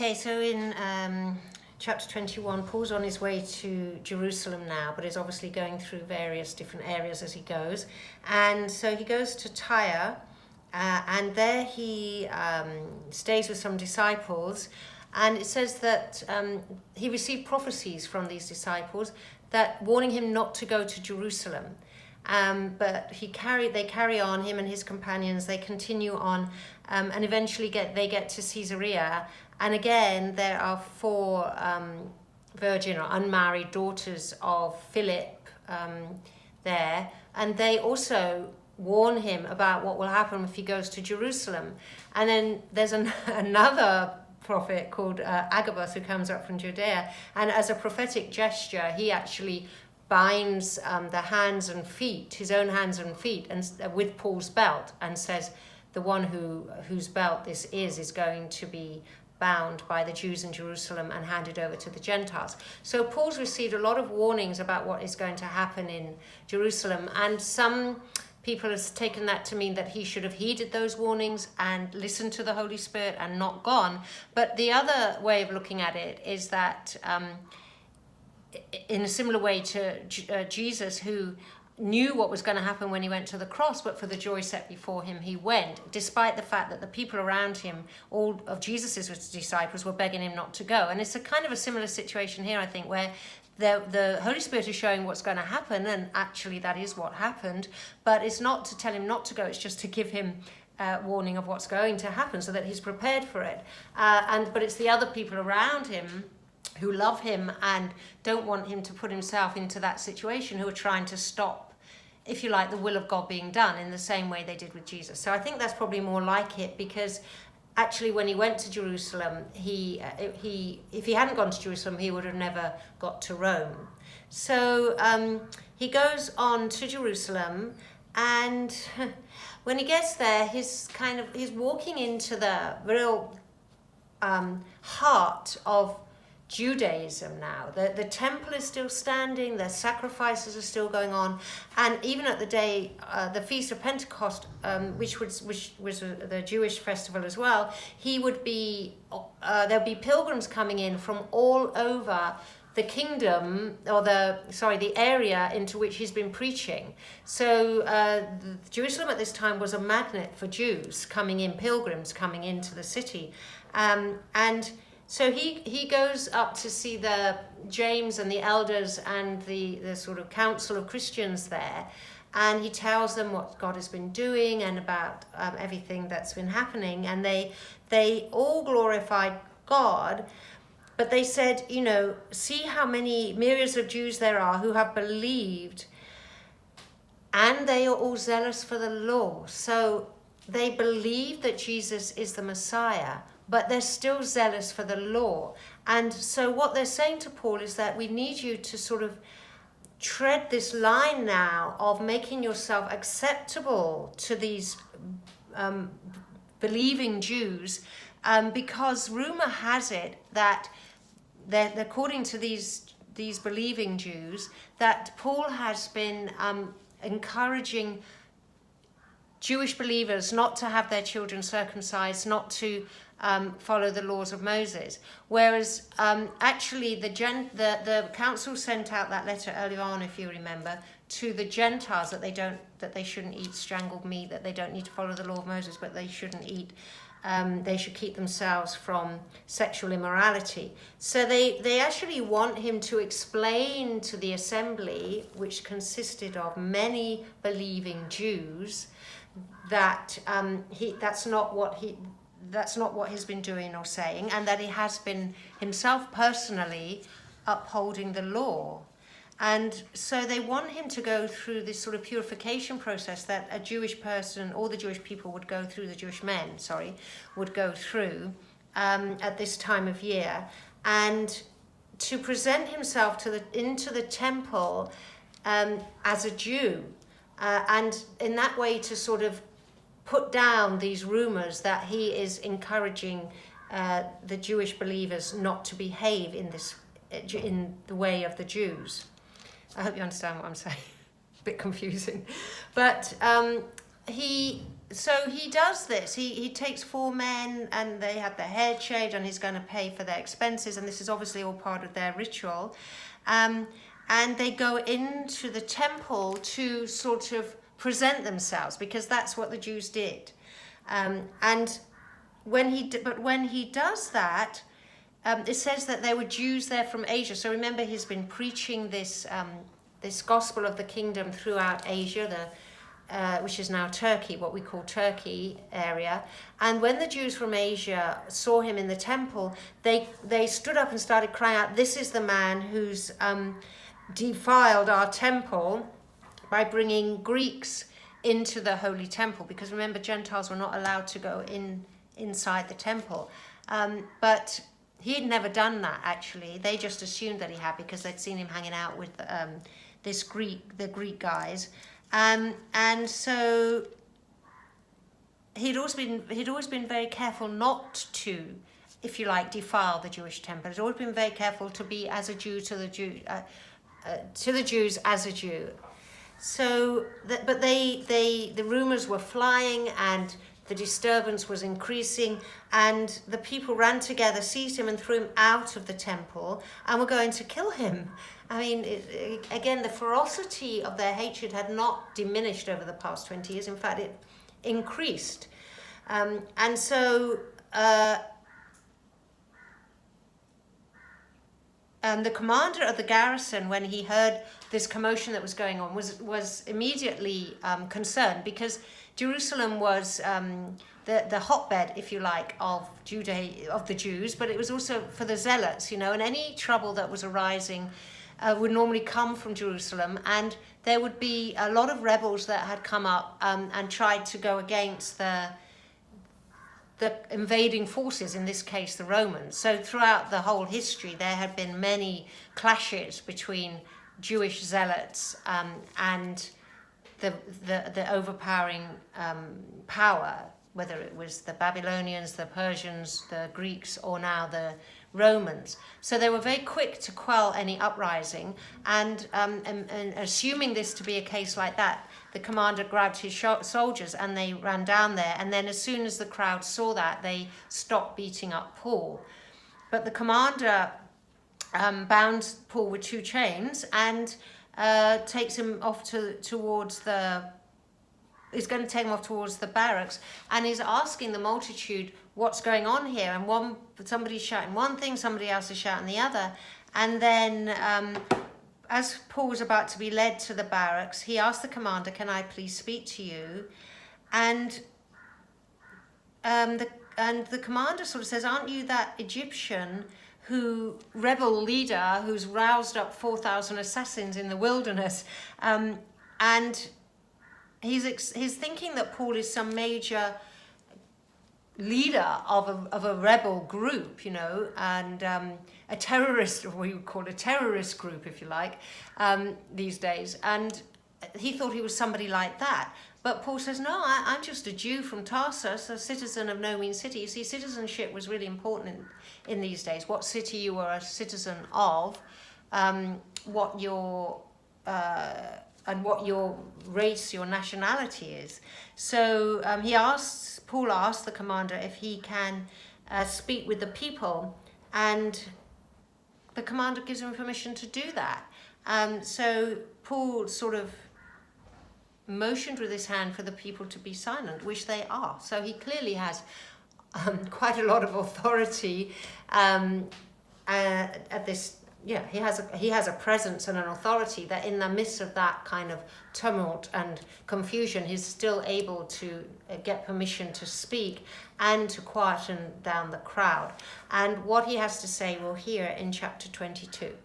Okay, so in chapter 21, Paul's on his way to Jerusalem now, but is obviously going through various different areas as he goes. And so he goes to Tyre, and there he stays with some disciples. And it says that he received prophecies from these disciples that warning him not to go to Jerusalem. But they carry on, him and his companions, they continue on, and eventually they get to Caesarea. And again, there are 4 virgin or unmarried daughters of Philip there, and they also warn him about what will happen if he goes to Jerusalem. And then there's another prophet called Agabus who comes up from Judea, and as a prophetic gesture, he actually binds the hands and feet, his own hands and feet, and with Paul's belt, and says the one whose belt this is going to be bound by the Jews in Jerusalem and handed over to the Gentiles. So Paul's received a lot of warnings about what is going to happen in Jerusalem, and some people have taken that to mean that he should have heeded those warnings and listened to the Holy Spirit and not gone. But the other way of looking at it is that in a similar way to Jesus, who knew what was going to happen when he went to the cross, but for the joy set before him, he went, despite the fact that the people around him, all of Jesus's disciples, were begging him not to go. And it's a kind of a similar situation here, I think, where the Holy Spirit is showing what's going to happen, and actually that is what happened, but it's not to tell him not to go, it's just to give him warning of what's going to happen so that he's prepared for it. But it's the other people around him who love him and don't want him to put himself into that situation, who are trying to stop, if you like, the will of God being done in the same way they did with Jesus. So I think that's probably more like it, because actually when he went to Jerusalem, if he hadn't gone to Jerusalem, he would have never got to Rome. So he goes on to Jerusalem, and when he gets there, he's walking into the real heart of Judaism now. The temple is still standing, the sacrifices are still going on, and even at the day, the Feast of Pentecost, which was the Jewish festival as well, there'll be pilgrims coming in from all over the kingdom, or the area into which he's been preaching. So Jerusalem at this time was a magnet for Jews coming in, pilgrims coming into the city, and so he goes up to see the James and the elders and the sort of council of Christians there, and he tells them what God has been doing and about everything that's been happening, and they all glorified God, but they said, see how many myriads of Jews there are who have believed, and they are all zealous for the law. So they believe that Jesus is the Messiah, but they're still zealous for the law. And so what they're saying to Paul is that we need you to sort of tread this line now of making yourself acceptable to these believing Jews, because rumor has it that according to these believing Jews, that Paul has been encouraging Jewish believers not to have their children circumcised, not to follow the laws of Moses, whereas actually the council sent out that letter earlier on, if you remember, to the Gentiles that they shouldn't eat strangled meat, that they don't need to follow the law of Moses, but they shouldn't eat. They should keep themselves from sexual immorality. So they actually want him to explain to the assembly, which consisted of many believing Jews, that that's not what he's been doing or saying, and that he has been himself personally upholding the law. And so they want him to go through this sort of purification process that a Jewish person, all the Jewish people would go through, the Jewish men, would go through at this time of year, and to present himself into the temple as a Jew, and in that way to sort of put down these rumors that he is encouraging the Jewish believers not to behave in the way of the Jews. I hope you understand what I'm saying. A bit confusing. But he so he does this. He takes 4 men and they have their hair shaved and he's going to pay for their expenses. And this is obviously all part of their ritual. And they go into the temple to sort of present themselves because that's what the Jews did. And when he does that, it says that there were Jews there from Asia. So remember, he's been preaching this gospel of the kingdom throughout Asia, which is now Turkey, what we call Turkey area. And when the Jews from Asia saw him in the temple, they stood up and started crying out, "This is the man who's defiled our temple by bringing Greeks into the holy temple." Because remember, Gentiles were not allowed to go inside the temple. But he had never done that, actually. They just assumed that he had because they'd seen him hanging out with the Greek guys. And so he'd always been very careful not to, if you like, defile the Jewish temple. He'd always been very careful to be as a Jew to the Jews as a Jew. So, but the rumors were flying and the disturbance was increasing, and the people ran together, seized him, and threw him out of the temple, and were going to kill him. I mean, again, the ferocity of their hatred had not diminished over the past 20 years. In fact, it increased. And so the commander of the garrison, when he heard this commotion that was going on, was immediately concerned, because Jerusalem was the hotbed, if you like, of the Jews, but it was also for the zealots, and any trouble that was arising would normally come from Jerusalem, and there would be a lot of rebels that had come up and tried to go against the invading forces, in this case the Romans. So throughout the whole history there had been many clashes between Jewish zealots and the overpowering power, whether it was the Babylonians, the Persians, the Greeks, or now the Romans. So they were very quick to quell any uprising, and assuming this to be a case like that, the commander grabbed his soldiers and they ran down there, and then as soon as the crowd saw that, they stopped beating up Paul. But the commander bound Paul with 2 chains and takes him off towards the barracks, and he's asking the multitude what's going on here, and somebody's shouting one thing, somebody else is shouting the other. And then as Paul was about to be led to the barracks, he asked the commander, "Can I please speak to you?" And the commander sort of says, "Aren't you that Egyptian rebel leader who's roused up 4,000 assassins in the wilderness?" And he's thinking that Paul is some major leader of a rebel group, and a terrorist, or what you would call a terrorist group, if you like, these days. And he thought he was somebody like that. But Paul says, "No, I'm just a Jew from Tarsus, a citizen of no mean city." You see, citizenship was really important in these days. What city you were a citizen of, what your race, your nationality is. So Paul asks the commander if he can speak with the people, and the commander gives him permission to do that. So Paul sort of motioned with his hand for the people to be silent, which they are. So he clearly has quite a lot of authority at this. Yeah, he has a presence and an authority that in the midst of that kind of tumult and confusion, he's still able to get permission to speak and to quieten down the crowd. And what he has to say we'll hear in chapter 22.